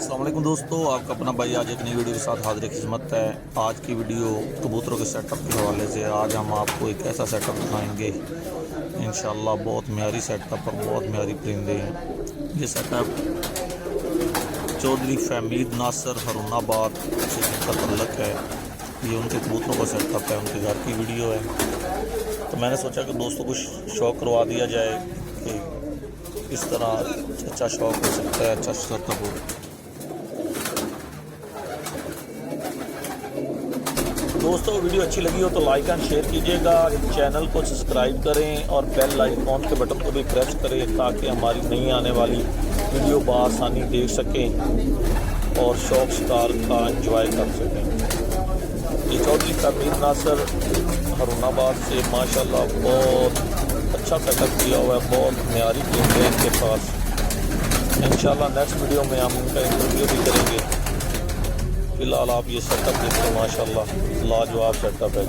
अस्सलाम वालेकुम दोस्तों, आपका अपना भाई आज एक नई वीडियो के साथ हाजिर खिदमत है। आज की वीडियो कबूतरों के सेटअप के हवाले से। आज हम आपको एक ऐसा सेटअप दिखाएंगे इंशाल्लाह, बहुत म्यारी सेटअप और बहुत म्यारी परिंदे हैं। ये सेटअप चौधरी फहमीद नासर हरुनाबाद से जिनका तल्लक है, ये उनके कबूतरों का सेटअप है, उनके घर की वीडियो है। तो मैंने सोचा कि दोस्तों को शौक़ करवा दिया जाए कि इस तरह अच्छा शौक़ हो सकता है, अच्छा सेटअप हो। दोस्तों वीडियो अच्छी लगी हो तो लाइक एंड शेयर कीजिएगा, चैनल को सब्सक्राइब करें और बेल आइकॉन के बटन को भी प्रेस करें ताकि हमारी नई आने वाली वीडियो बआसानी देख सकें और शौक शिकार का एंजॉय कर सकें। ये चौधरी फहमीद नासर हरुनाबाद से माशाल्लाह बहुत अच्छा सेटअप किया हुआ है, बहुत म्यारी टीम है इनके पास। इंशाल्लाह नेक्स्ट वीडियो में हम उनका इंटरव्यू भी करेंगे। फिलहाल आप ये सेटअप देखिए, माशाल्लाह लाजवाब सेटअप है।